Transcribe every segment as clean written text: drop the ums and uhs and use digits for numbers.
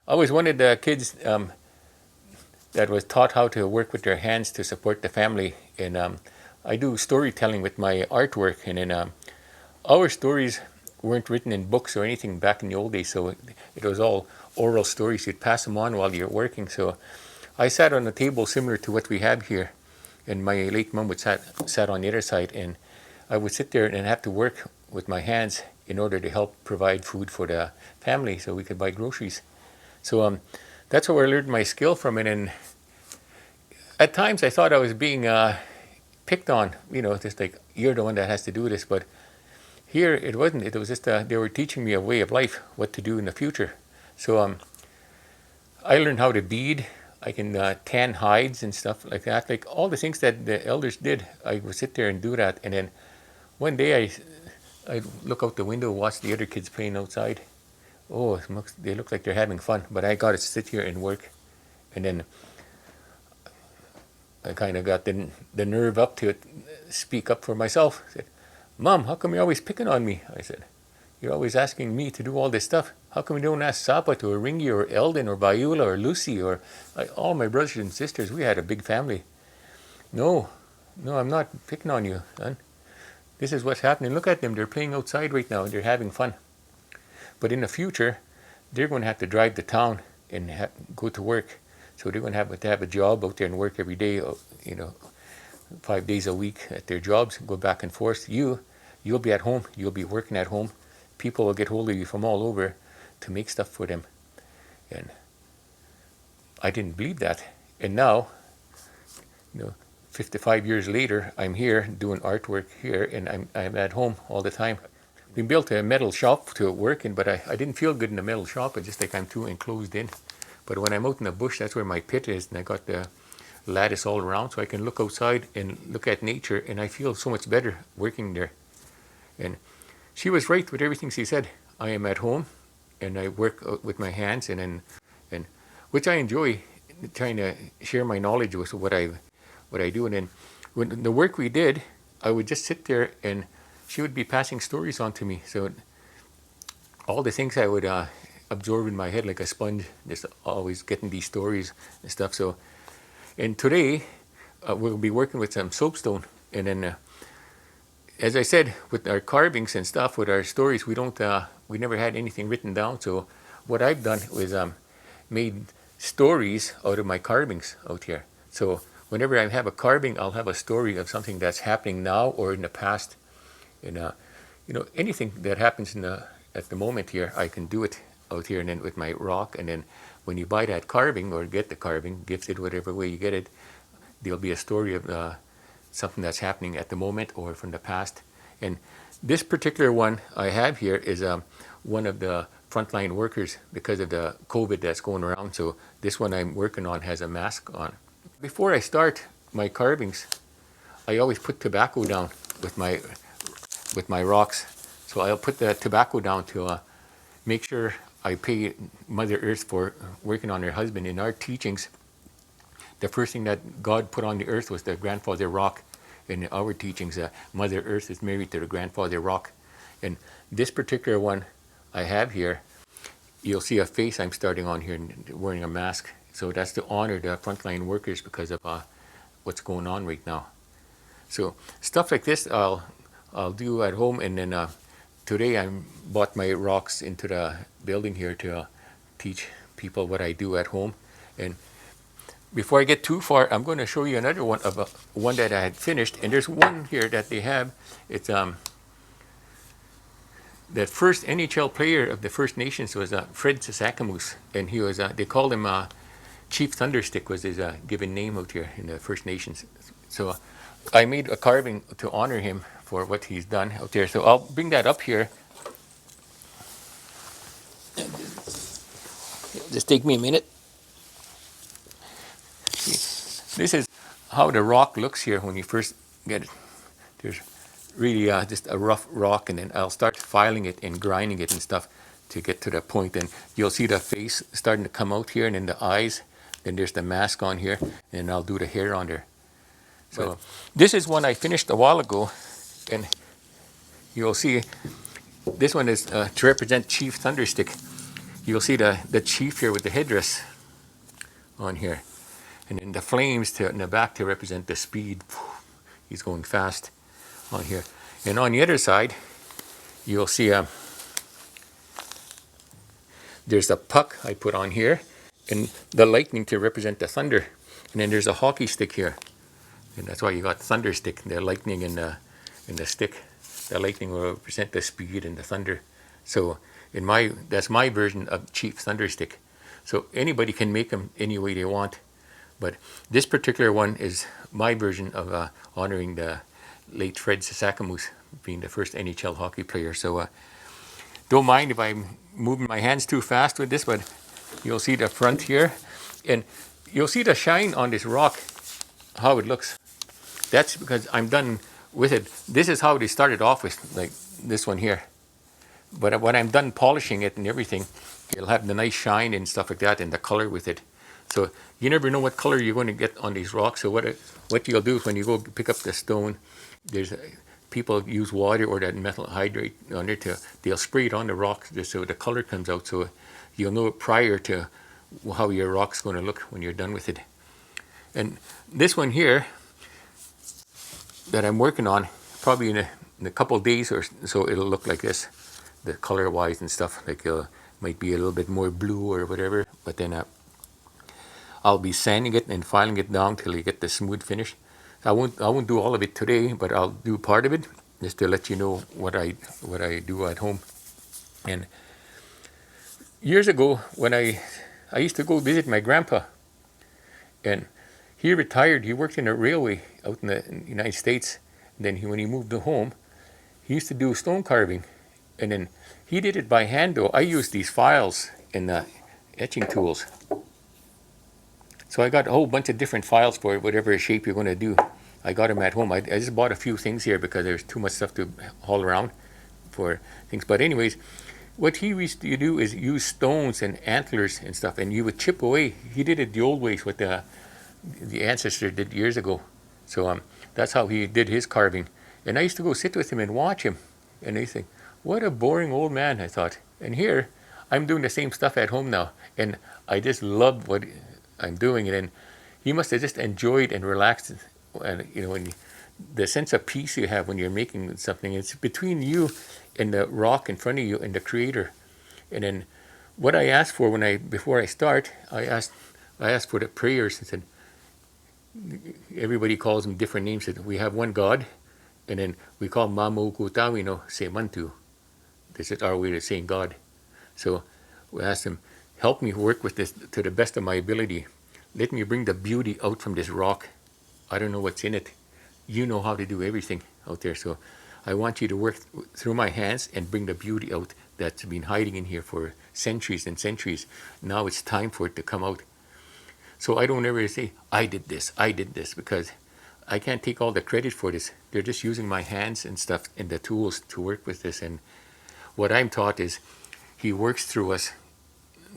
I was one of the kids that was taught how to work with their hands to support the family. And I do storytelling with my artwork. And then our stories weren't written in books or anything back in the old days. So it was all oral stories. You'd pass them on while you're working. So I sat on a table similar to what we have here. And my late mom would sat on the other side. And I would sit there and have to work with my hands in order to help provide food for the family so we could buy groceries. So that's where I learned my skill from it. And at times I thought I was being picked on, just like, you're the one that has to do this. But here it wasn't. It was just they were teaching me a way of life, what to do in the future. So I learned how to bead. I can tan hides and stuff like that. Like all the things that the elders did, I would sit there and do that. And then one day I look out the window, watch the other kids playing outside. Oh, they look like they're having fun. But I got to sit here and work. And then I kind of got the nerve up to speak up for myself. I said, Mom, how come you're always picking on me? I said, you're always asking me to do all this stuff. How come you don't ask Sapat or Ringy or Eldon or Bayula or Lucy or all my brothers and sisters? We had a big family. No, I'm not picking on you, son. This is what's happening. Look at them. They're playing outside right now. They're having fun. But in the future, they're going to have to drive to town and go to work. So they're going to have a job out there and work every day, 5 days a week at their jobs, go back and forth. You'll be at home. You'll be working at home. People will get hold of you from all over to make stuff for them. And I didn't believe that. And now, 55 years later, I'm here doing artwork here, and I'm at home all the time. We built a metal shop to work in, but I didn't feel good in the metal shop. It's just like I'm too enclosed in. But when I'm out in the bush, that's where my pit is, and I got the lattice all around, so I can look outside and look at nature, and I feel so much better working there. And she was right with everything she said. I am at home, and I work with my hands, and which I enjoy, trying to share my knowledge with what I do. And then when the work we did, I would just sit there, and she would be passing stories on to me. So all the things I would absorb in my head like a sponge, just always getting these stories and stuff. So, and today we'll be working with some soapstone, and then as I said, with our carvings and stuff, with our stories, we never had anything written down. So what I've done was made stories out of my carvings out here. So whenever I have a carving, I'll have a story of something that's happening now or in the past. And anything that happens at the moment here, I can do it out here, and then with my rock. And then when you buy that carving or get the carving, gifted whatever way you get it, there'll be a story of something that's happening at the moment or from the past. And this particular one I have here is one of the frontline workers because of the COVID that's going around. So this one I'm working on has a mask on. Before I start my carvings, I always put tobacco down with my rocks. So I'll put the tobacco down to make sure I pay Mother Earth for working on her husband. In our teachings, the first thing that God put on the earth was the grandfather rock. In our teachings, Mother Earth is married to the grandfather rock. And this particular one I have here, you'll see a face I'm starting on here wearing a mask. So that's to honor the frontline workers because of what's going on right now. So stuff like this I'll do at home, and then today I bought my rocks into the building here to teach people what I do at home. And before I get too far, I'm going to show you another one of one that I had finished. And there's one here that they have. It's the first NHL player of the First Nations was Fred Sasakamoose, and he was they called him Chief Thunderstick was his given name out here in the First Nations. So I made a carving to honor him for what he's done out there. So I'll bring that up here. Just take me a minute. This is how the rock looks here when you first get it. There's really just a rough rock, and then I'll start filing it and grinding it and stuff to get to that point. And you'll see the face starting to come out here, and then the eyes. Then there's the mask on here, and I'll do the hair on there. So right. This is one I finished a while ago, and you'll see this one is to represent Chief Thunderstick. you'll see the chief here with the headdress on here. And then the flames in the back to represent the speed. He's going fast on here. And on the other side, you'll see there's a puck I put on here, and the lightning to represent the thunder. And then there's a hockey stick here. And that's why you got thunder stick, the lightning in the stick. The lightning will represent the speed and the thunder. So that's my version of Chief Thunderstick. So anybody can make them any way they want. But this particular one is my version of honoring the late Fred Sasakamoose, being the first NHL hockey player. So don't mind if I'm moving my hands too fast with this, but you'll see the front here. And you'll see the shine on this rock, how it looks. That's because I'm done with it. This is how they started off with, like this one here. But when I'm done polishing it and everything, it'll have the nice shine and stuff like that and the color with it. So you never know what color you're going to get on these rocks. So what you'll do is when you go pick up the stone, people use water or that metal hydrate on it they'll spray it on the rock just so the color comes out. So you'll know it prior to how your rock's going to look when you're done with it. And this one here that I'm working on, probably in a couple of days or so, it'll look like this, the color wise and stuff. Like might be a little bit more blue or whatever, but then I'll be sanding it and filing it down till you get the smooth finish. I won't do all of it today, but I'll do part of it just to let you know what I do at home. And years ago, when I used to go visit my grandpa, and he retired. He worked in a railway out in the United States. And then when he moved to home, he used to do stone carving, and then he did it by hand. Though I used these files and etching tools. So I got a whole bunch of different files for whatever shape you're going to do. I got them at home. I just bought a few things here because there's too much stuff to haul around for things. But anyways, what he used to do is use stones and antlers and stuff, and you would chip away. He did it the old ways, what the ancestor did years ago. So that's how he did his carving. And I used to go sit with him and watch him. And I think, what a boring old man, I thought. And here, I'm doing the same stuff at home now. And I just love what I'm doing. And he must have just enjoyed and relaxed. And when the sense of peace you have when you're making something, it's between you and the rock in front of you and the creator. And then what I asked for before I start, I asked for the prayers and said, everybody calls them different names. We have one God, and then we call Mamo Kutawino Semantu. This is our way of saying God. So we asked him, help me work with this to the best of my ability. Let me bring the beauty out from this rock. I don't know what's in it. You know how to do everything out there. So I want you to work through my hands and bring the beauty out that's been hiding in here for centuries and centuries. Now it's time for it to come out. So I don't ever say, I did this, because I can't take all the credit for this. They're just using my hands and stuff and the tools to work with this. And what I'm taught is he works through us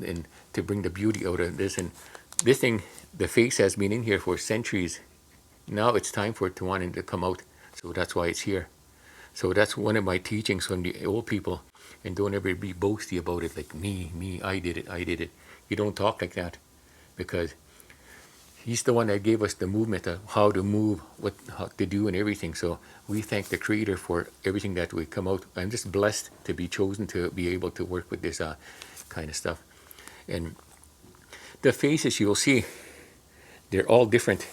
and to bring the beauty out of this. And this thing, the face has been in here for centuries. Now it's time for it to want to come out. So that's why it's here. So that's one of my teachings from the old people. And don't ever be boasty about it, like me, I did it. You don't talk like that, because he's the one that gave us the movement of how to move, how to do and everything. So we thank the Creator for everything that we come out. I'm just blessed to be chosen to be able to work with this kind of stuff. And the faces you'll see, they're all different.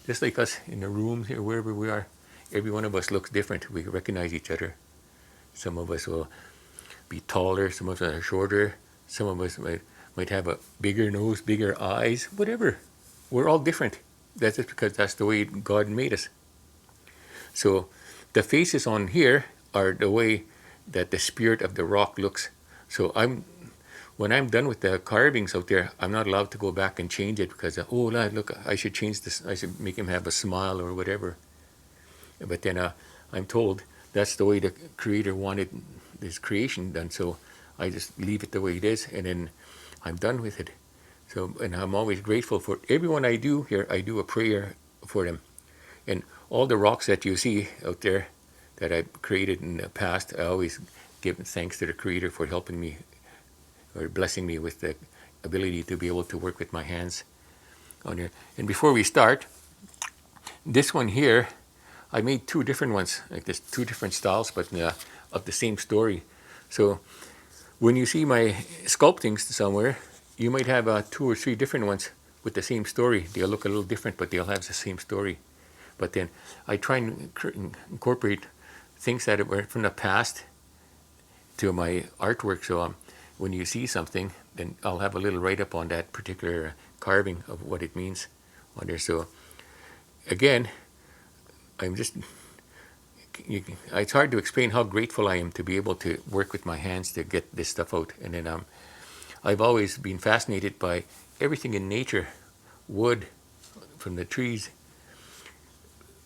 Just like us in the rooms here, wherever we are, every one of us looks different. We recognize each other. Some of us will be taller, some of us are shorter, some of us might have a bigger nose, bigger eyes, whatever. We're all different. That's just because that's the way God made us. So the faces on here are the way that the spirit of the rock looks. So when I'm done with the carvings out there, I'm not allowed to go back and change it because, look, I should change this. I should make him have a smile or whatever. But then I'm told that's the way the Creator wanted this creation done. So I just leave it the way it is, and then I'm done with it. So, and I'm always grateful for everyone I do here. I do a prayer for them. And all the rocks that you see out there that I created in the past, I always give thanks to the Creator for helping me or blessing me with the ability to be able to work with my hands on here. And before we start, this one here, I made two different ones, like there's two different styles, but of the same story. So when you see my sculptings somewhere, you might have 2 or 3 different ones with the same story. They'll look a little different, but they'll have the same story. But then I try and incorporate things that were from the past to my artwork. So when you see something, then I'll have a little write-up on that particular carving of what it means on there. So again, I'm just, it's hard to explain how grateful I am to be able to work with my hands to get this stuff out. And then I've always been fascinated by everything in nature, wood from the trees.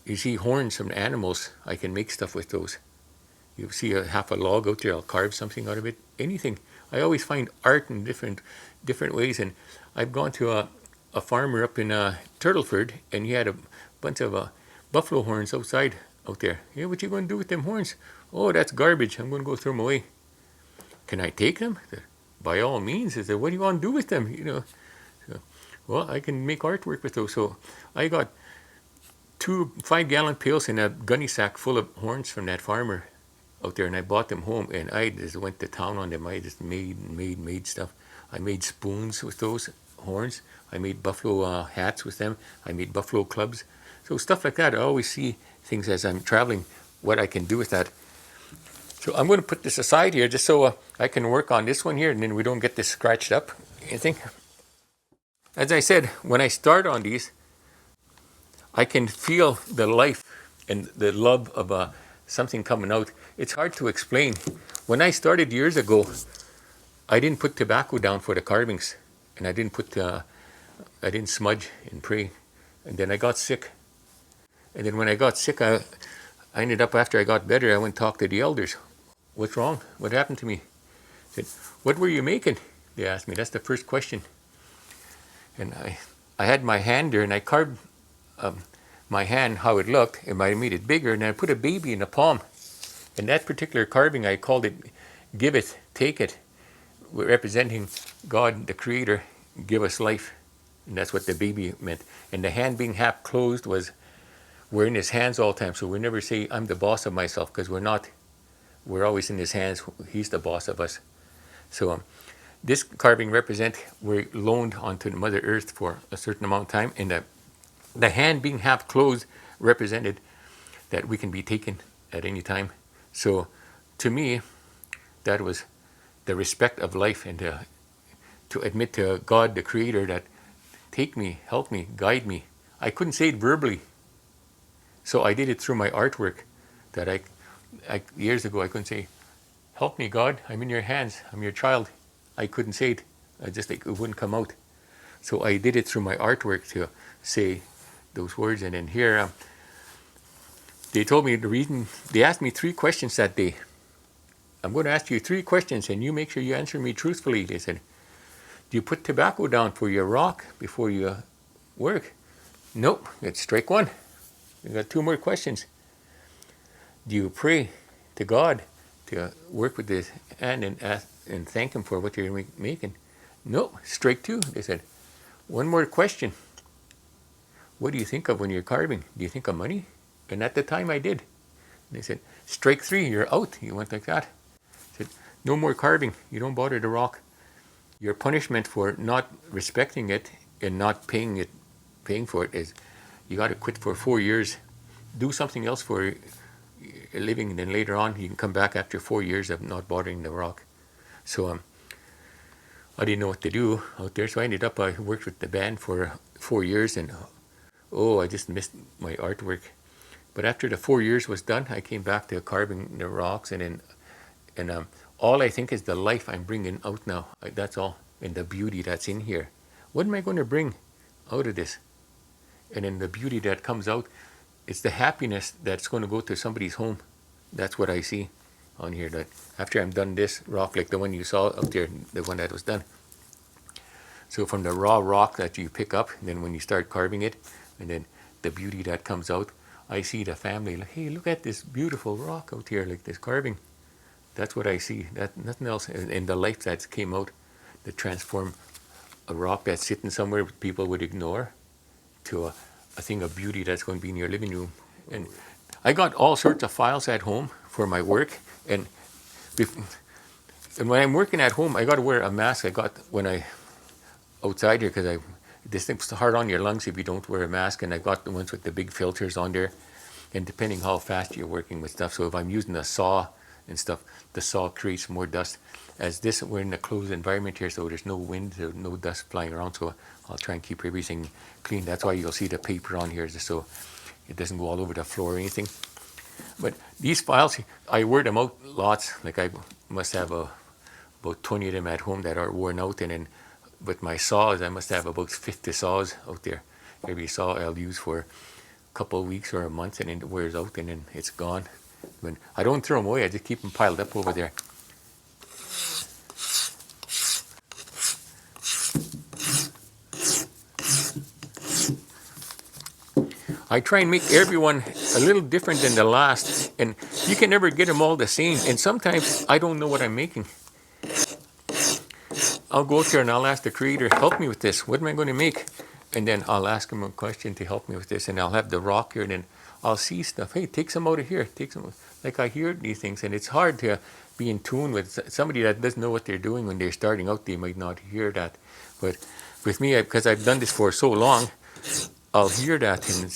You see horns from animals, I can make stuff with those. You see half a log out there, I'll carve something out of it. Anything. I always find art in different ways. And I've gone to a farmer up in Turtleford, and he had a bunch of buffalo horns outside out there. Yeah, what you going to do with them horns? Oh, that's garbage. I'm going to go throw them away. Can I take them? I said, by all means. I said, what do you want to do with them? So, well, I can make artwork with those. So I got 2 5-gallon pails and a gunny sack full of horns from that farmer out there, and I bought them home, and I just went to town on them. I just made stuff. I made spoons with those horns. I made buffalo hats with them. I made buffalo clubs. So stuff like that. I always see things as I'm traveling, what I can do with that. So I'm going to put this aside here just so I can work on this one here, and then we don't get this scratched up. Anything? As I said, when I start on these, I can feel the life and the love of something coming out. It's hard to explain. When I started years ago, I didn't put tobacco down for the carvings, and I didn't smudge and pray. And then I got sick. And then when I got sick, I ended up, after I got better, I went and talked to the elders. What's wrong? What happened to me? I said, what were you making? They asked me. That's the first question. And I had my hand there, and I carved my hand how it looked, and I made it bigger, and I put a baby in the palm. And that particular carving, I called it Give It, Take It, representing God, the Creator, give us life. And that's what the baby meant. And the hand being half closed was, we're in his hands all the time. So we never say, I'm the boss of myself, because we're not. We're always in his hands. He's the boss of us. So this carving represents we're loaned onto the Mother Earth for a certain amount of time. And the hand being half closed represented that we can be taken at any time. So to me, that was the respect of life, and to admit to God, the Creator, that take me, help me, guide me. I couldn't say it verbally. So I did it through my artwork. That I years ago, I couldn't say, help me, God, I'm in your hands, I'm your child. I couldn't say it. It wouldn't come out. So I did it through my artwork to say those words. And then here, they told me the reason, they asked me 3 questions that day. I'm going to ask you 3 questions, and you make sure you answer me truthfully. They said, do you put tobacco down for your rock before you work? Nope, it's strike 1. You got 2 more questions. Do you pray to God to work with his hand and ask and thank him for what you're making? Nope, strike 2. They said, 1 more question. What do you think of when you're carving? Do you think of money? And at the time I did. They said, strike 3, you're out. You went like that. I said, no more carving. You don't bother the rock. Your punishment for not respecting it and not paying for it is you got to quit for 4 years. Do something else for a living, and then later on you can come back after 4 years of not bothering the rock. So I didn't know what to do out there. So I ended up, I worked with the band for 4 years, and I just missed my artwork. But after the 4 years was done, I came back to carving the rocks, and all I think is the life I'm bringing out now. That's all, and the beauty that's in here. What am I going to bring out of this? And then the beauty that comes out, it's the happiness that's going to go to somebody's home. That's what I see on here. That after I'm done this rock, like the one you saw out there, the one that was done. So from the raw rock that you pick up, and then when you start carving it, and then the beauty that comes out, I see the family, like, hey, look at this beautiful rock out here, like this carving. That's what I see. That nothing else. And the life that came out to transform a rock that's sitting somewhere people would ignore to a thing of beauty that's going to be in your living room. And I got all sorts of files at home for my work, and when I'm working at home, I got to wear a mask. I got when I outside here because this thing's hard on your lungs if you don't wear a mask, and I got the ones with the big filters on there. And depending how fast you're working with stuff, so if I'm using a saw and stuff, the saw creates more dust. As this, we're in a closed environment here, so there's no wind, there's no dust flying around, so I'll try and keep everything clean. That's why you'll see the paper on here, just so it doesn't go all over the floor or anything. But these files, I wear them out lots. Like I must have about 20 of them at home that are worn out, and then with my saws, I must have about 50 saws out there. Every saw I'll use for couple of weeks or a month, and then it wears out, and then it's gone. When I don't throw them away, I just keep them piled up over there. I try and make everyone a little different than the last, and you can never get them all the same. And sometimes I don't know what I'm making. I'll go out there and I'll ask the creator, help me with this. What am I going to make? And then I'll ask him a question to help me with this, and I'll have the rock here, and then I'll see stuff. Hey, take some out of here. Take some. Like I hear these things, and it's hard to be in tune with somebody that doesn't know what they're doing when they're starting out. They might not hear that, but with me, because I've done this for so long, I'll hear that and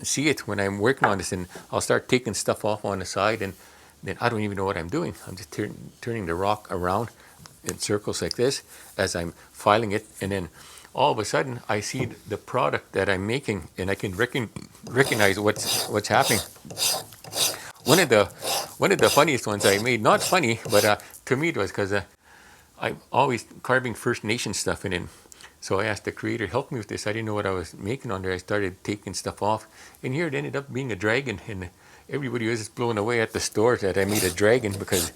see it when I'm working on this, and I'll start taking stuff off on the side, and then I don't even know what I'm doing. I'm just turning the rock around in circles like this as I'm filing it, and then all of a sudden I see the product that I'm making, and I can recognize what's happening. One of the funniest ones I made, not funny, but to me it was because I'm always carving First Nation stuff in it. So I asked the creator, help me with this. I didn't know what I was making on there. I started taking stuff off, and here it ended up being a dragon, and everybody was just blown away at the store that I made a dragon, because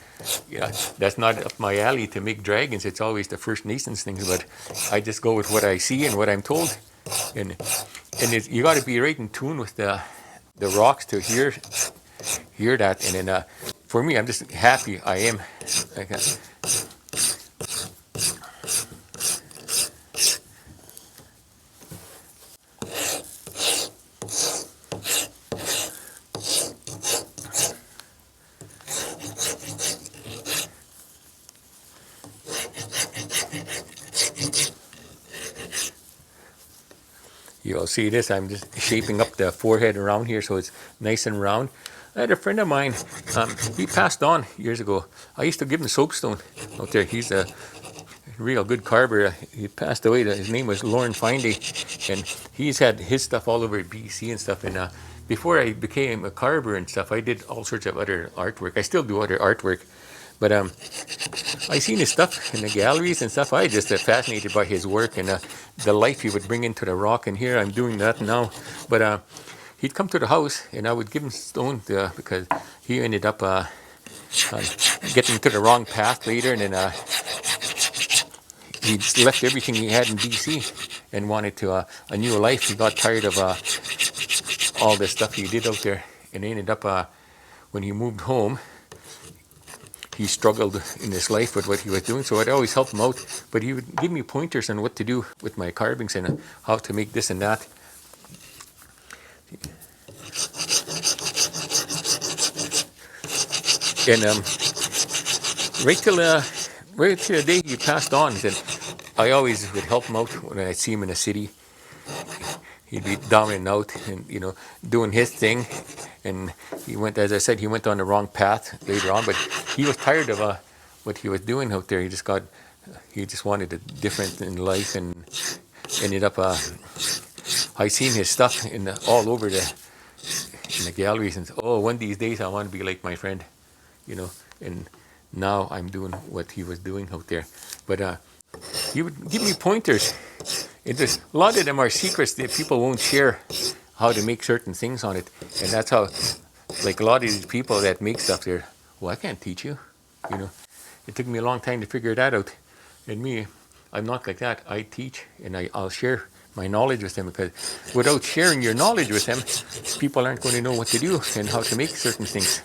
that's not up my alley to make dragons. It's always the First Nations things, but I just go with what I see and what I'm told. And you got to be right in tune with the rocks to hear that. And then for me, I'm just happy I am. You'll see this, I'm just shaping up the forehead around here so it's nice and round. I had a friend of mine, he passed on years ago. I used to give him soapstone out there. He's a real good carver. He passed away. His name was Lauren Finday, and he's had his stuff all over BC and stuff. And before I became a carver and stuff, I did all sorts of other artwork. I still do other artwork, but I seen his stuff in the galleries and stuff. I just fascinated by his work and the life he would bring into the rock. And here I'm doing that now. But he'd come to the house, and I would give him stone because he ended up getting to the wrong path later, and then he left everything he had in BC and wanted to a new life. He got tired of all the stuff he did out there, and ended up when he moved home, he struggled in his life with what he was doing. So I'd always help him out, but he would give me pointers on what to do with my carvings and how to make this and that. And right till the day he passed on, then I always would help him out when I see him in the city. He'd be down and out and, doing his thing. And he went, as I said, he went on the wrong path later on, but he was tired of what he was doing out there. He just wanted a different in life, and ended up, I seen his stuff all over in the galleries, and one of these days I want to be like my friend, and now I'm doing what he was doing out there. But he would give me pointers. A lot of them are secrets that people won't share, how to make certain things on it. And that's how, like a lot of these people that make stuff, they're, well, I can't teach you. It took me a long time to figure that out. And me, I'm not like that. I teach, and I'll share my knowledge with them, because without sharing your knowledge with them, people aren't going to know what to do and how to make certain things.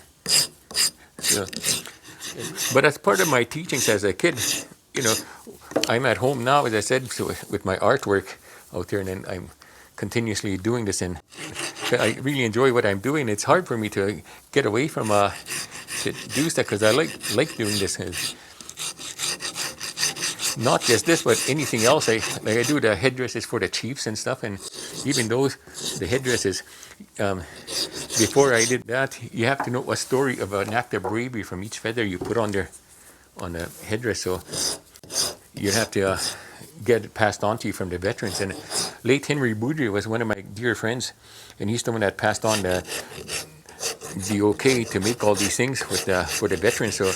But as part of my teachings as a kid, I'm at home now, as I said, so with my artwork out there, and then I'm continuously doing this, and I really enjoy what I'm doing. It's hard for me to get away from to do stuff because I like doing this. Not just this, but anything else. I do the headdresses for the chiefs and stuff, and even those the headdresses. Um, Before I did that, you have to know a story of an act of bravery from each feather you put on there on the headdress. So you have to get it passed on to you from the veterans. And late Henry Boudry was one of my dear friends, and he's the one that passed on the okay to make all these things with for the veterans. So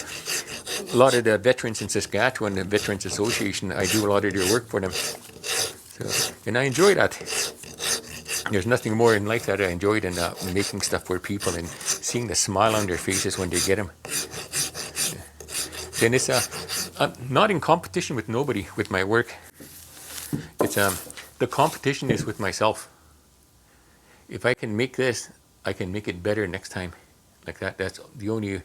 a lot of the veterans in Saskatchewan, the Veterans Association, I do a lot of their work for them. So, and I enjoy that. There's nothing more in life that I enjoy than making stuff for people and seeing the smile on their faces when they get them. Then it's I'm not in competition with nobody with my work. It's the competition is with myself. If I can make this, I can make it better next time. Like that. That's the only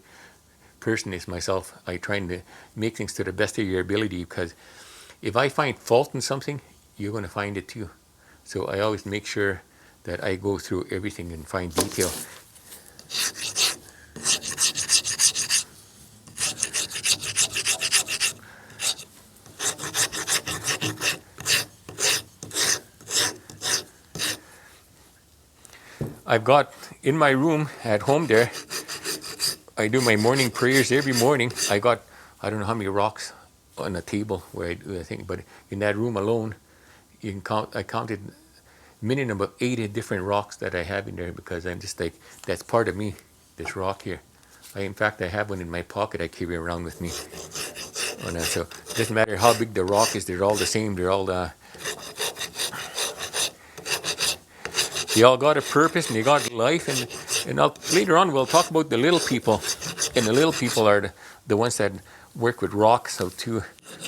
person is myself. I try to make things to the best of your ability, because if I find fault in something, you're going to find it too. So I always make sure that I go through everything and find detail. I've got in my room at home there, I do my morning prayers every morning. I don't know how many rocks on the table where I do the thing, but in that room alone, you can count. I counted minimum about 80 different rocks that I have in there, because I'm just like, that's part of me, this rock here. In fact, I have one in my pocket I carry around with me. So it doesn't matter how big the rock is, they're all the same. They all got a purpose, and they got life. And later on we'll talk about the little people. And the little people are the ones that work with rocks out too.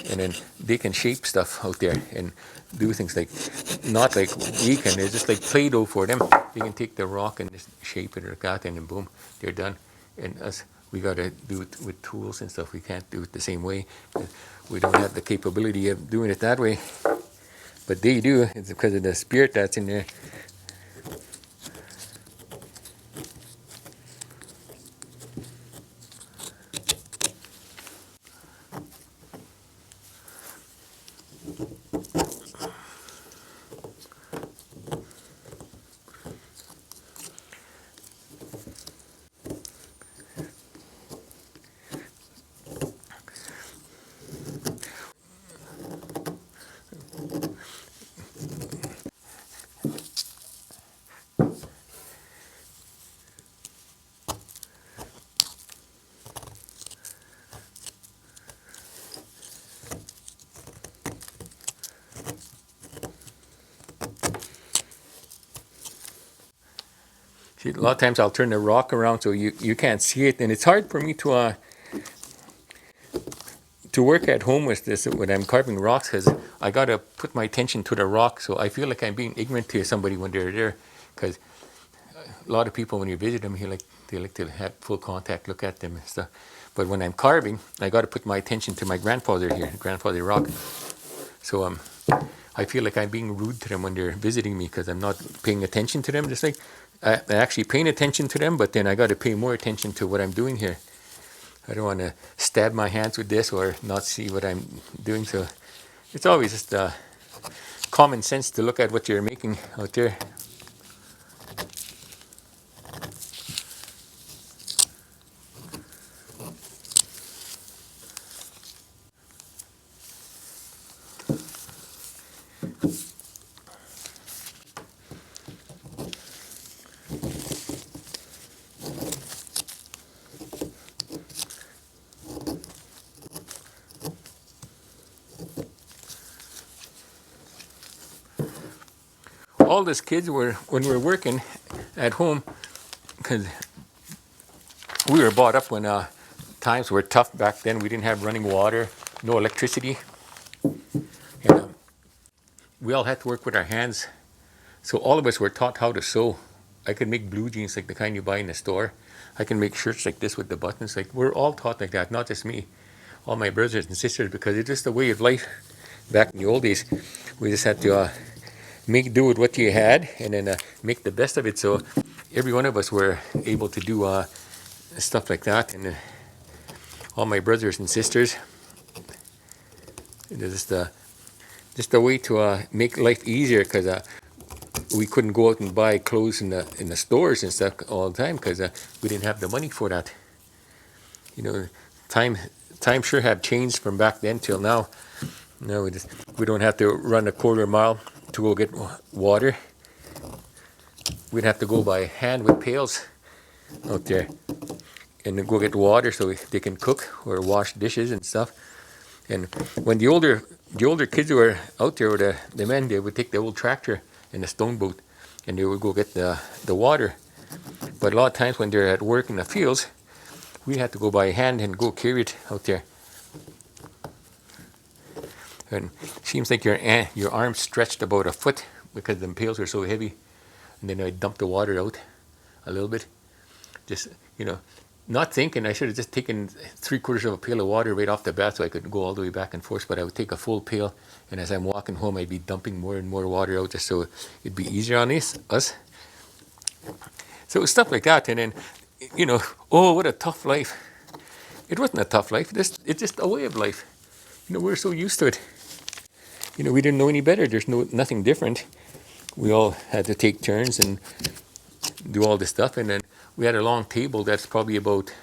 And then they can shape stuff out there and do things like, not like we can, it's just like Play-Doh for them. They can take the rock and just shape it or that, and then boom, they're done. And us, we got to do it with tools and stuff. We can't do it the same way. We don't have the capability of doing it that way. But they do. It's because of the spirit that's in there. See, a lot of times I'll turn the rock around so you can't see it, and it's hard for me to work at home with this when I'm carving rocks, because I gotta put my attention to the rock. So I feel like I'm being ignorant to somebody when they're there, because a lot of people, when you visit them, they like to have full contact, look at them and stuff. But when I'm carving, I gotta put my attention to my grandfather here, grandfather rock. So I feel like I'm being rude to them when they're visiting me, because I'm not paying attention to them. Just like I'm actually paying attention to them, but then I got to pay more attention to what I'm doing here. I don't want to stab my hands with this or not see what I'm doing. So it's always just common sense to look at what you're making out there. All these kids were, when we were working at home, because we were brought up when times were tough back then. We didn't have running water, no electricity. And we all had to work with our hands. So all of us were taught how to sew. I could make blue jeans like the kind you buy in the store. I can make shirts like this with the buttons. Like, we're all taught like that, not just me. All my brothers and sisters, because it's just the way of life. back in the old days, we just had to make do with what you had, and then make the best of it. So every one of us were able to do stuff like that, and all my brothers and sisters. It is just a way to make life easier, because we couldn't go out and buy clothes in the stores and stuff all the time, because we didn't have the money for that. You know, time time sure have changed from back then till now. No, we don't have to run a quarter mile to go get water. We'd have to go by hand with pails out there and then go get water so they can cook or wash dishes and stuff. And when the older kids who were out there, with the men, they would take the old tractor and the stone boat, and they would go get the water. But a lot of times when they're at work in the fields, we had to go by hand and go carry it out there. And it seems like your arms stretched about a foot because the pails are so heavy. And then I dump the water out a little bit. Just, not thinking I should have just taken 3/4 of a pail of water right off the bat so I could go all the way back and forth. But I would take a full pail, and as I'm walking home, I'd be dumping more and more water out just so it'd be easier on us. So stuff like that. And then, oh, what a tough life. It wasn't a tough life. It's just a way of life. We're so used to it. We didn't know any better. There's nothing different. We all had to take turns and do all this stuff. And then we had a long table that's probably about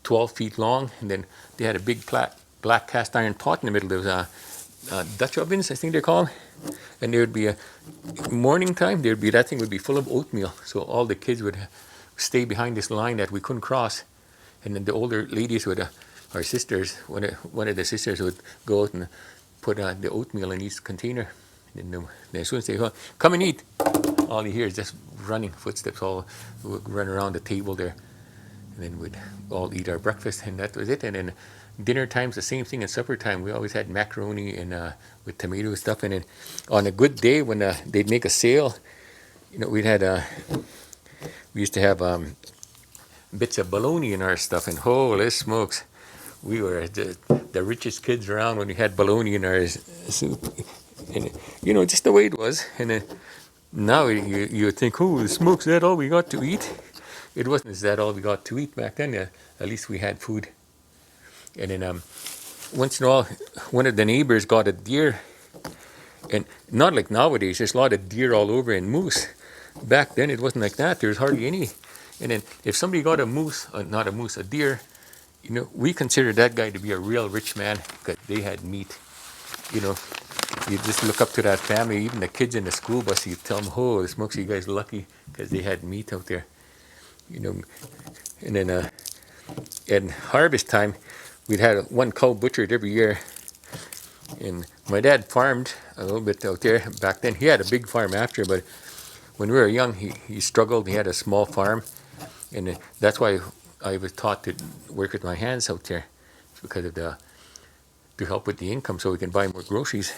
12 feet long. And then they had a big black cast iron pot in the middle. There was Dutch ovens, I think they're called. And there would be a morning time, that thing would be full of oatmeal. So all the kids would stay behind this line that we couldn't cross. And then the older ladies would, our sisters, one of the sisters would go out and put the oatmeal in each container. And then as soon as they go, come and eat, all you hear is just running footsteps. All would run around the table there, and then we'd all eat our breakfast, and that was it. And then dinner time's the same thing. And supper time, we always had macaroni and with tomato stuff. And then on a good day when they'd make a sale, we used to have bits of bologna in our stuff. And holy smokes, we were the richest kids around when we had bologna in our soup. And just the way it was. And then now you think, oh, smokes, is that all we got to eat? It wasn't, is that all we got to eat back then? At least we had food. And then once in a while, one of the neighbors got a deer. And not like nowadays, there's a lot of deer all over and moose. Back then it wasn't like that. There was hardly any. And then if somebody got a deer, we considered that guy to be a real rich man because they had meat. You just look up to that family, even the kids in the school bus, you tell them, oh, the smokes, you guys lucky because they had meat out there. And then at harvest time, we'd had one cow butchered every year. And my dad farmed a little bit out there back then. He had a big farm after, but when we were young, he struggled. He had a small farm. And that's why I was taught to work with my hands out there, because of to help with the income so we can buy more groceries.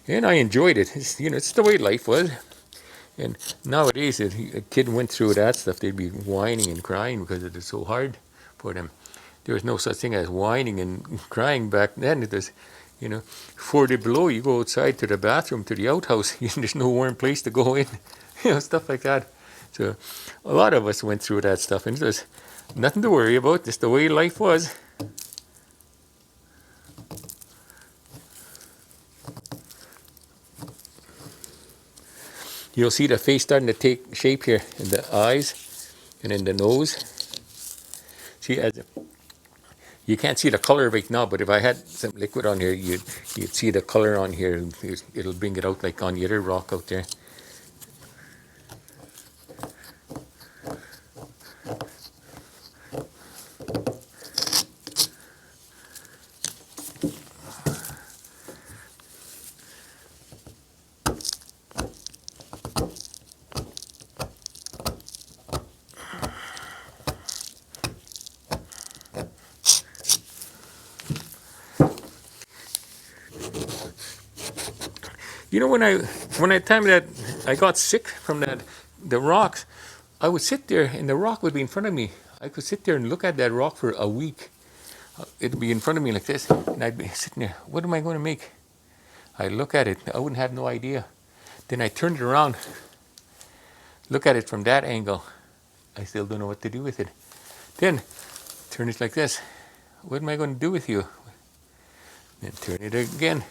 And I enjoyed it. It's the way life was. And nowadays, if a kid went through that stuff, they'd be whining and crying because it is so hard for them. There was no such thing as whining and crying back then. It was, 40 below, you go outside to the bathroom, to the outhouse, there's no warm place to go in, stuff like that. So a lot of us went through that stuff, and there's nothing to worry about, just the way life was. You'll see the face starting to take shape here, in the eyes and in the nose. See, you can't see the color right now, but if I had some liquid on here, you'd see the color on here. It'll bring it out like on the other rock out there. When I time that I got sick from the rocks, I would sit there and the rock would be in front of me. I could sit there and look at that rock for a week. It'd be in front of me like this, and I'd be sitting there. What am I going to make? I look at it. I wouldn't have no idea. Then I turn it around, look at it from that angle. I still don't know what to do with it. Then turn it like this. What am I going to do with you? Then turn it again.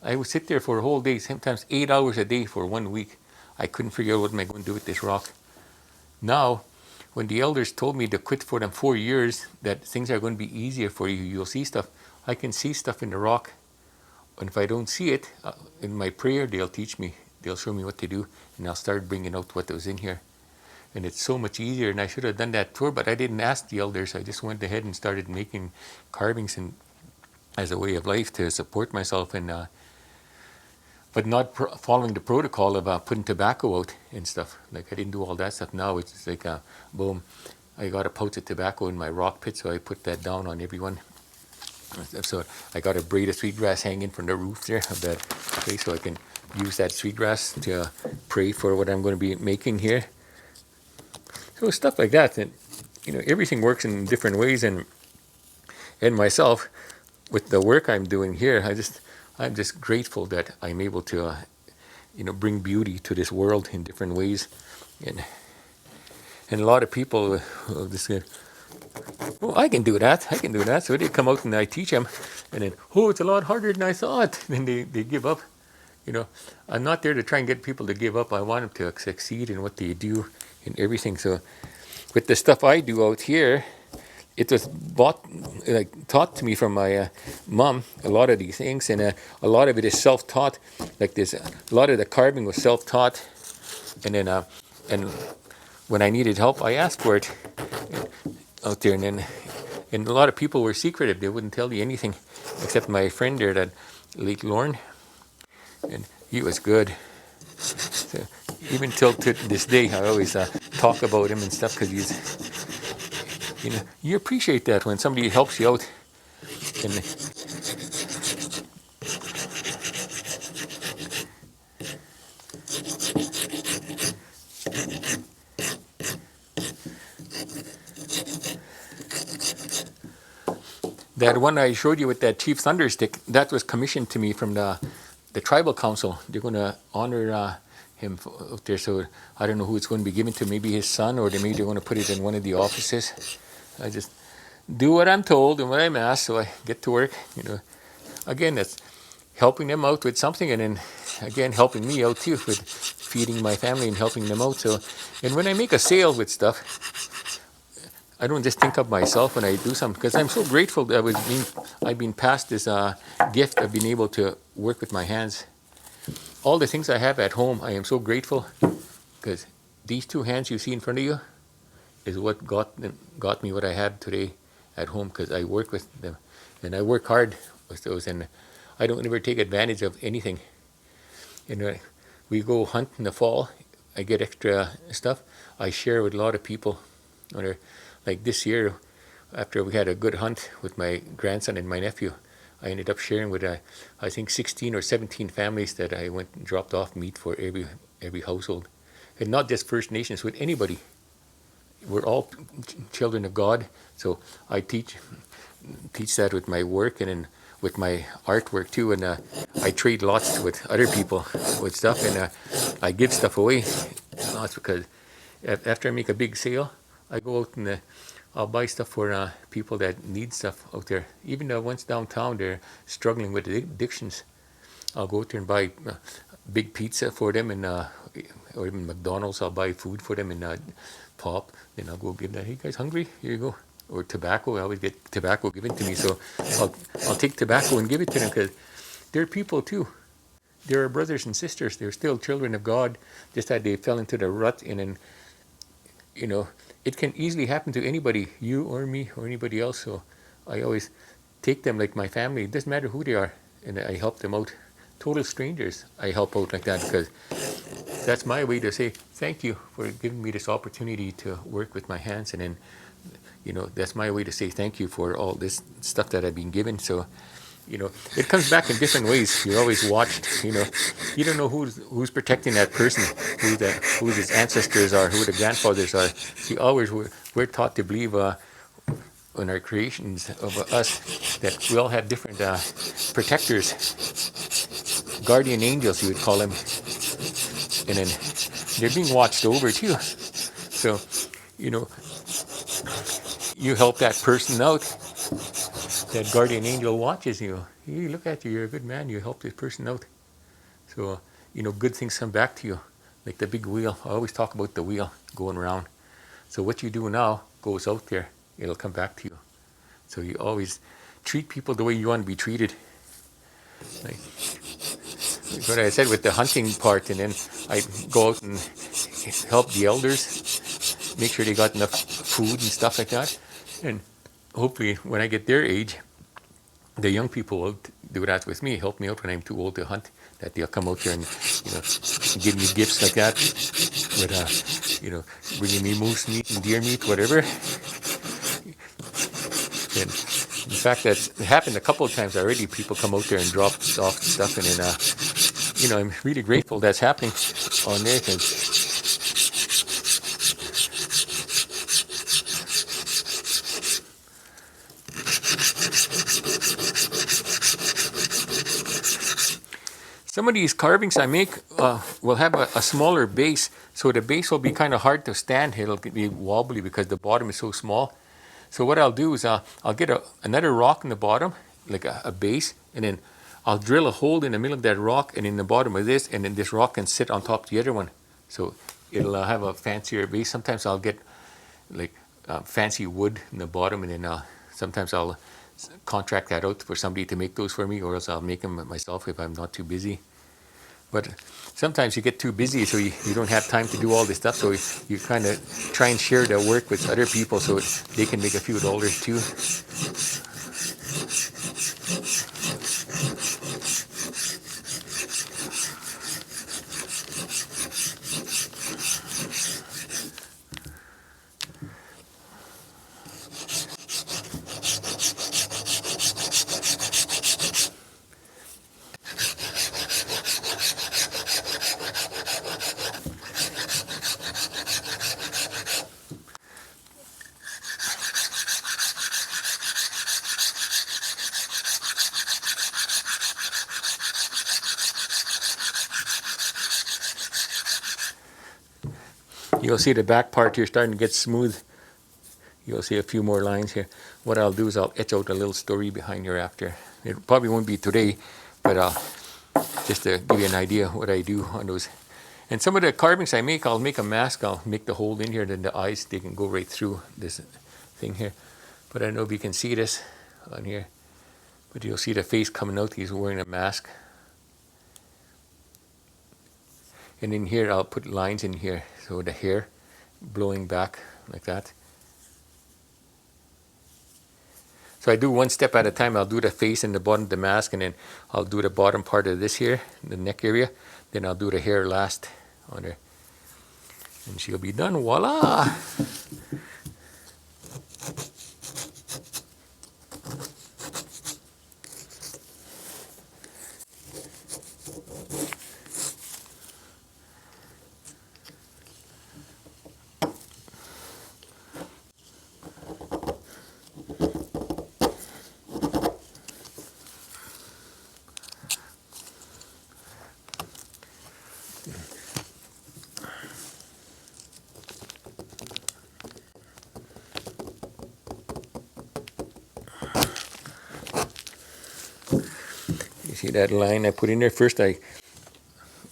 I would sit there for a whole day, sometimes 8 hours a day for 1 week. I couldn't figure out what am I going to do with this rock. Now, when the elders told me to quit for them 4 years, that things are going to be easier for you, you'll see stuff. I can see stuff in the rock. And if I don't see it, in my prayer, they'll teach me. They'll show me what to do, and I'll start bringing out what was in here. And it's so much easier, and I should have done that tour, but I didn't ask the elders. I just went ahead and started making carvings and as a way of life to support myself, and but not following the protocol of putting tobacco out and stuff. Like I didn't do all that stuff. Now it's just like, boom, I got a pouch of tobacco in my rock pit, so I put that down on everyone. So I got a braid of sweetgrass hanging from the roof there of that place, so I can use that sweetgrass to pray for what I'm going to be making here. So stuff like that, and everything works in different ways, and myself with the work I'm doing here, I'm just grateful that I'm able to bring beauty to this world in different ways, and a lot of people just say, "Oh, I can do that. So they come out and I teach them, and then, oh, it's a lot harder than I thought. Then they give up. I'm not there to try and get people to give up. I want them to succeed in what they do and everything. So with the stuff I do out here, it was taught to me from my mom, a lot of these things, and a lot of it is self-taught. Like this, a lot of the carving was self-taught, and then and when I needed help, I asked for it out there, and a lot of people were secretive. They wouldn't tell you anything, except my friend there, that late Lorne, and he was good. So even till to this day, I always talk about him and stuff, because he's, you appreciate that when somebody helps you out. And that one I showed you with that Chief Thunderstick, that was commissioned to me from the tribal council. They're going to honor him out there, so I don't know who it's going to be given to. Maybe his son, or maybe they're going to put it in one of the offices. I just do what I'm told and what I'm asked, so I get to work. Again, that's helping them out with something, and then again helping me out too with feeding my family and helping them out. So, and when I make a sale with stuff, I don't just think of myself when I do something, because I'm so grateful that I've been passed this gift of being able to work with my hands. All the things I have at home, I am so grateful, because these two hands you see in front of you is what got me what I have today at home, because I work with them, and I work hard with those, and I don't ever take advantage of anything. We go hunt in the fall. I get extra stuff. I share with a lot of people. Like this year, after we had a good hunt with my grandson and my nephew, I ended up sharing with I think 16 or 17 families that I went and dropped off meat for every household, and not just First Nations, with anybody. We're all children of God, so I teach that with my work and with my artwork too, and I trade lots with other people with stuff, and I give stuff away lots, because after I make a big sale, I go out and I'll buy stuff for people that need stuff out there. Even the ones downtown, they're struggling with addictions. I'll go out there and buy big pizza for them, and or even McDonald's, I'll buy food for them, and pop. Then I'll go give that. Hey guys, hungry? Here you go. Or tobacco. I always get tobacco given to me, so I'll take tobacco and give it to them, because they're people too. They're brothers and sisters. They're still children of God. Just that they fell into the rut, and then it can easily happen to anybody, you or me or anybody else. So I always take them like my family. It doesn't matter who they are, and I help them out. Total strangers, I help out like that, because that's my way to say thank you for giving me this opportunity to work with my hands, and then that's my way to say thank you for all this stuff that I've been given. So it comes back in different ways. You're always watched. You don't know who's protecting that person, who his ancestors are, who the grandfathers are. We're taught to believe in our creations of us that we all have different protectors, guardian angels, you would call them, and then they're being watched over too. So, you know, you help that person out. That guardian angel watches you. Hey, look at you. You're a good man. You help this person out. So, good things come back to you. Like the big wheel. I always talk about the wheel going around. So what you do now goes out there. It'll come back to you. So you always treat people the way you want to be treated. Like what I said with the hunting part, and then I go out and help the elders, make sure they got enough food and stuff like that. And hopefully when I get their age, the young people will do that with me, help me out when I'm too old to hunt, that they'll come out here and, give me gifts like that, with, bringing me moose meat and deer meat, whatever. And in fact, that's happened a couple of times already. People come out there and drop off stuff, and then, I'm really grateful that's happening on there, because some of these carvings I make will have a smaller base, so the base will be kind of hard to stand. It'll be wobbly because the bottom is so small. So what I'll do is I'll get another rock in the bottom, like a base, and then I'll drill a hole in the middle of that rock and in the bottom of this, and then this rock can sit on top of the other one. So it'll have a fancier base. Sometimes I'll get like fancy wood in the bottom, and then sometimes I'll contract that out for somebody to make those for me, or else I'll make them myself if I'm not too busy. But sometimes you get too busy, so you don't have time to do all this stuff, so you kind of try and share the work with other people so they can make a few dollars too. You'll see the back part here starting to get smooth. You'll see a few more lines here. What I'll do is I'll etch out a little story behind here after. It probably won't be today, but just to give you an idea what I do on those. And some of the carvings I make, I'll make a mask. I'll make the hole in here, then the eyes, they can go right through this thing here. But I don't know if you can see this on here. But you'll see the face coming out. He's wearing a mask. And in here, I'll put lines in here. So the hair blowing back like that. So I do one step at a time. I'll do the face and the bottom of the mask, and then I'll do the bottom part of this here, the neck area. Then I'll do the hair last on her. And she'll be done. Voila! See that line I put in there? First I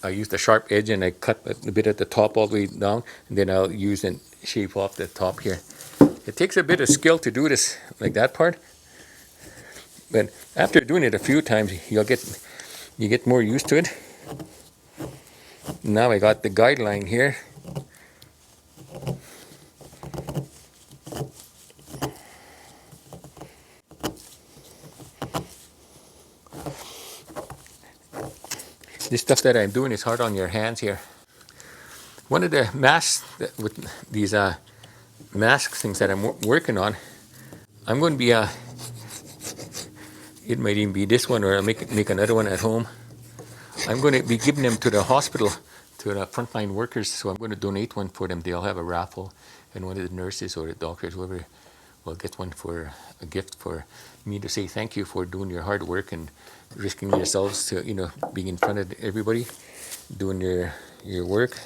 use the sharp edge and I cut a bit at the top all the way down, and then I'll use and shape off the top here. It takes a bit of skill to do this, like that part, but after doing it a few times you get more used to it. Now I got the guideline here. This stuff that I'm doing is hard on your hands here. One of the masks with these mask things that I'm working on, I'm going to be It might even be this one, or I'll make another one at home. I'm going to be giving them to the hospital, to the frontline workers, so I'm going to donate one for them. They'll have a raffle, and one of the nurses or the doctors, whoever, will get one for a gift for me to say thank you for doing your hard work and risking yourselves to, being in front of everybody, doing your work.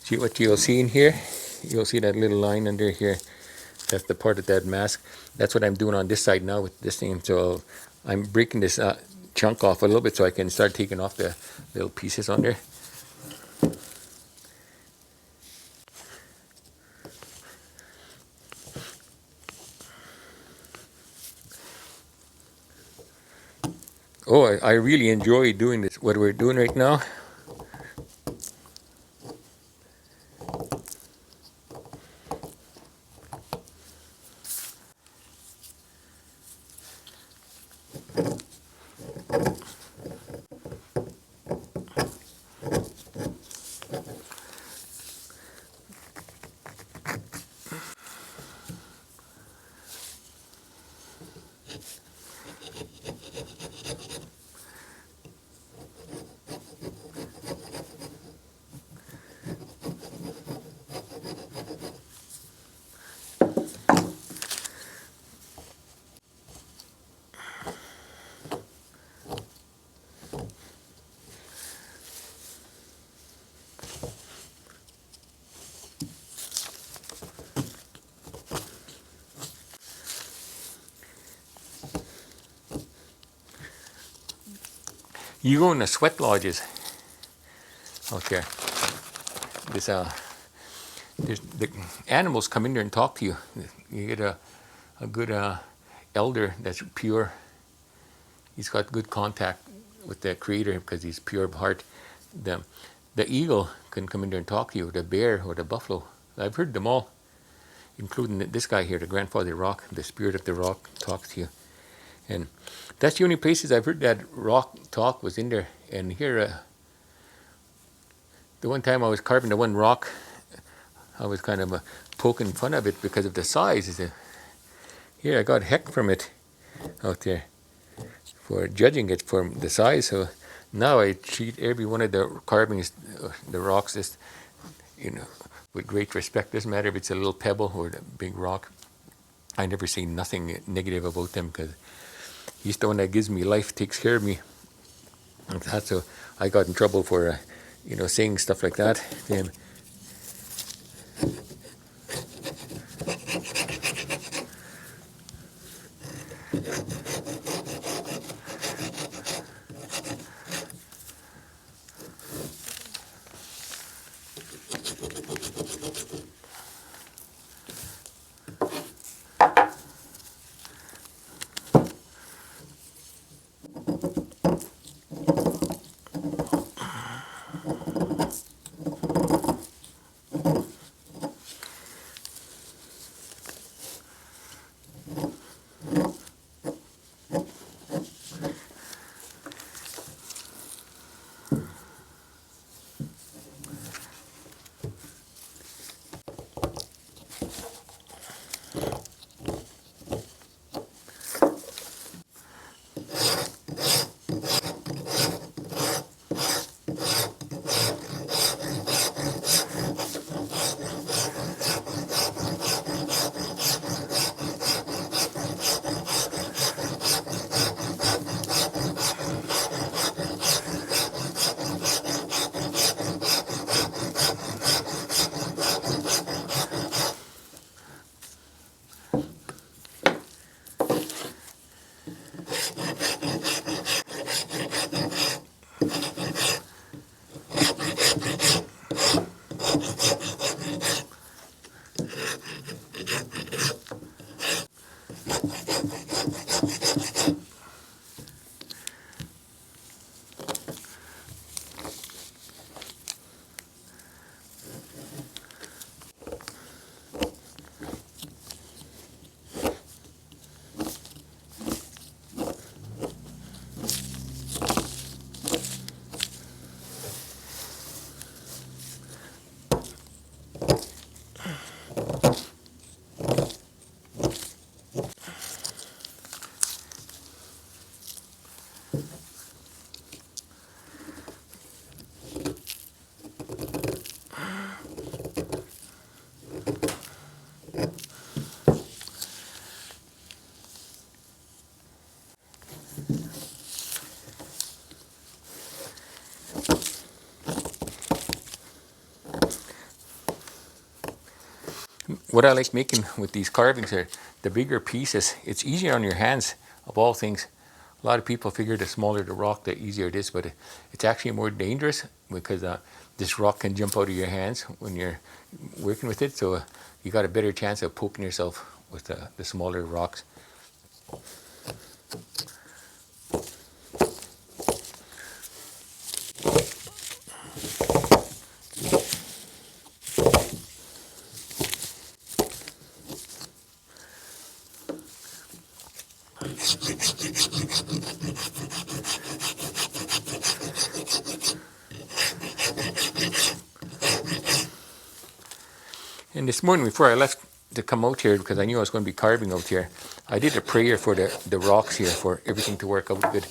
See what you'll see in here? You'll see that little line under here. That's the part of that mask. That's what I'm doing on this side now with this thing. So I'm breaking this chunk off a little bit so I can start taking off the little pieces on there. Oh, I really enjoy doing this, what we're doing right now. You go in the sweat lodges out there. There's the animals come in there and talk to you. You get a good elder that's pure. He's got good contact with the Creator because he's pure of heart. The eagle can come in there and talk to you, the bear or the buffalo. I've heard them all, including this guy here, the grandfather rock. The spirit of the rock talks to you. And that's the only places I've heard that rock talk was in there. And here, the one time I was carving the one rock, I was kind of poking fun of it because of the size. Here, I got heck from it out there for judging it for the size. So now I treat every one of the carvings, the rocks, just, with great respect. Doesn't matter if it's a little pebble or the big rock. I never say nothing negative about them because he's the one that gives me life, takes care of me. And that's so I got in trouble for, saying stuff like that to him. what I like making with these carvings are the bigger pieces. It's easier on your hands of all things. A lot of people figure the smaller the rock, the easier it is, but it's actually more dangerous because this rock can jump out of your hands when you're working with it. So you got a better chance of poking yourself with the smaller rocks. And this morning before I left to come out here, because I knew I was going to be carving out here, I did a prayer for the rocks here, for everything to work out good.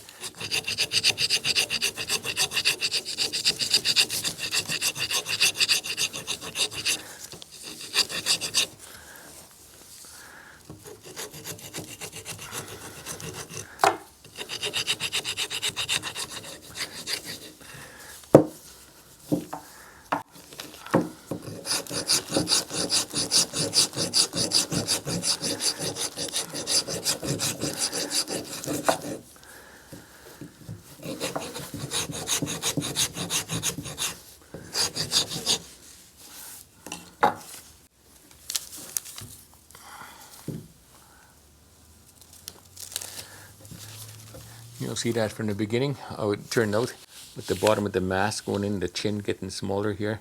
You'll see that from the beginning, how it turned out with the bottom of the mask going in, the chin getting smaller here.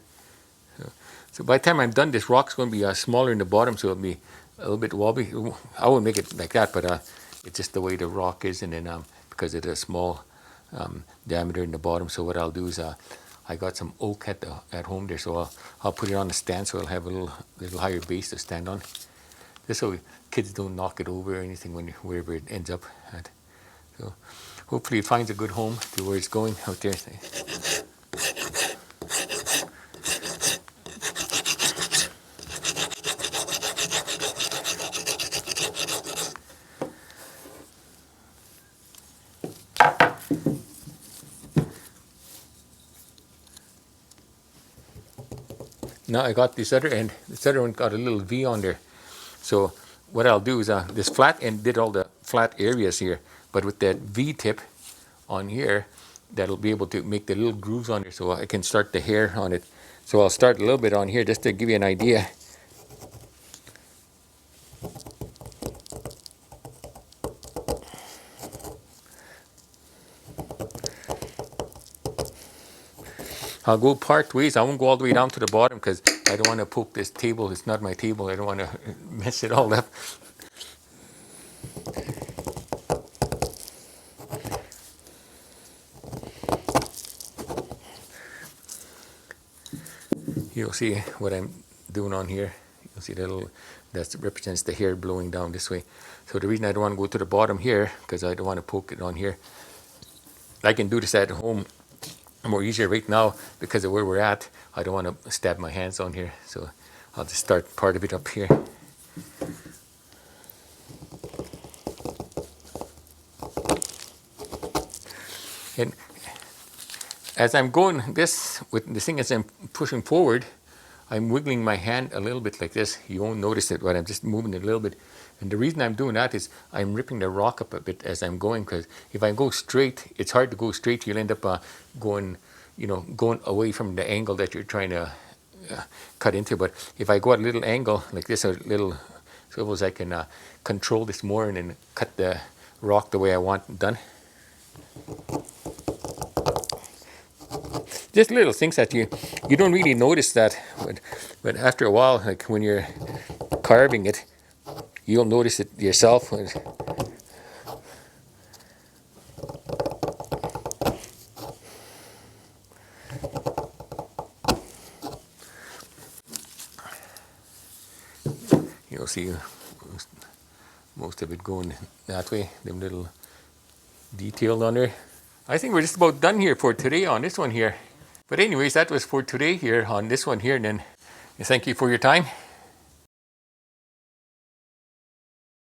So by the time I'm done, this rock's going to be smaller in the bottom, so it'll be a little bit wobbly. I won't make it like that, but it's just the way the rock is, and then because of the small diameter in the bottom. So what I'll do is I got some oak at home there, so I'll put it on the stand so I'll have a little higher base to stand on. Just so kids don't knock it over or anything wherever it ends up at. So hopefully it finds a good home to where it's going out there. Now I got this other end. This other one got a little V on there. So what I'll do is this flat end did all the flat areas here, but with that V tip on here, that'll be able to make the little grooves on there, so I can start the hair on it. So I'll start a little bit on here just to give you an idea. I'll go part ways. I won't go all the way down to the bottom because I don't want to poke this table. It's not my table. I don't want to mess it all up. You'll see what I'm doing on here. You'll see that represents the hair blowing down this way. So the reason I don't want to go to the bottom here, because I don't want to poke it on here. I can do this at home more easier right now because of where we're at. I don't want to stab my hands on here, so I'll just start part of it up here. And as I'm going this with the thing, as I'm pushing forward, I'm wiggling my hand a little bit like this. You won't notice it, but I'm just moving it a little bit. And the reason I'm doing that is I'm ripping the rock up a bit as I'm going, because if I go straight, it's hard to go straight. You'll end up going away from the angle that you're trying to cut into. But if I go at a little angle like this, a little swivels, I can control this more and then cut the rock the way I want it done. Just little things that you don't really notice that, but after a while, like when you're carving it, you'll notice it yourself. You'll see most of it going that way, them little detailed on there. I think we're just about done here for today on this one here. But anyways, that was for today here on this one here, and then thank you for your time.